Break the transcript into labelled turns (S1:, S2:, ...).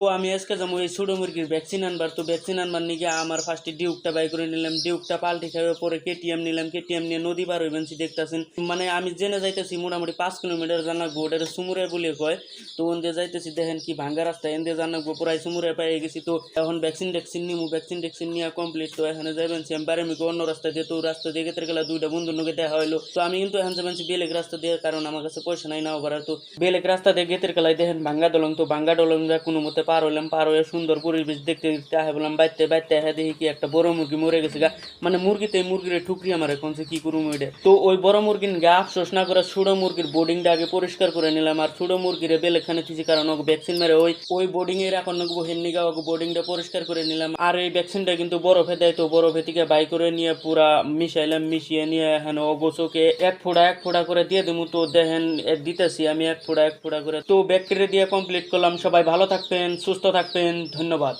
S1: তো আমি আজকে যাবো এই ছোট মুরগির ভ্যাকসিন আনবার। তো ভ্যাকসিন আনবার নিয়ে আমার ফার্স্টে ডিউকটা বাই করে নিলাম, ডিউকটা পাল্টি খাওয়া পরে কেটিএম নিলাম, কেটিএম নিয়ে নদী পার হইবেন দেখতাছেন। মানে আমি জেনে যাইতেছি মোটামুটি 5 কিলোমিটার জানাকবো, ওটা সুমুরে বলে কয়। তো ওন্দে যাইতেছি, দেখেন কি ভাঙ্গা রাস্তা, এনদে জানাকবো প্রায় সুমুরে পেয়ে গেছি। তো এখন ভ্যাকসিন ট্যাকসিন নিমু, ভ্যাকসিন ট্যাকসিন নিয়ে কমপ্লিট। তো এখানে যাবেন আমি বারে মিকে অন্য রাস্তা দিয়ে, তো রাস্তা দিয়ে গেতে গেলে দুইটা বন্ধুর নগে দেখা হইলো। তো আমি কিন্তু এখন যাবেন বেলেগ রাস্তা দিয়ে, কারণ আমার কাছে পয়সা নাই নাও করার। তো বেলেগ রাস্তা দিয়ে গেতের গেলায় দেখেন ভাঙ্গা দলং। তো ভাঙ্গা দলং কোনো মতে পার হইলাম, পার হয়ে সুন্দর পরিবেশ দেখতে দেখতে আহে বললাম বাইতে বাইতে আহে দেখি কি একটা বড় মুরগি মরে গেছে গা। মানে মুরগিতে মুরগিরে ঠুকরি আমার এখন কি করুম ওইটা। তো ওই বড় মুরগির গা আফসোস না করে ছোট মুরগির বোর্ডিংটা আগে পরিষ্কার করে নিলাম। আর ছোট মুরগিরে বেলেখানে থিছি, কারণ ওকে ভ্যাকসিন মেরে ওই ওই বোর্ডিং এর এখন হেন্নিগা ওকে বোর্ডিংটা পরিষ্কার করে নিলাম। আর এই ভ্যাকসিনটা কিন্তু বরফে দেয়, তো বরফে থেকে বাই করে নিয়ে পুরা মিশাইলাম, মিশিয়ে নিয়ে এখন অগোছকে এক ফোঁটা করে দিয়ে দেবো। তো দেখেন দিতেছি আমি এক ফোঁটা করে। তো ব্যাকটেরিয়া দিয়ে কমপ্লিট করলাম। সবাই ভালো থাকবেন, সুস্থ থাকবেন, ধন্যবাদ।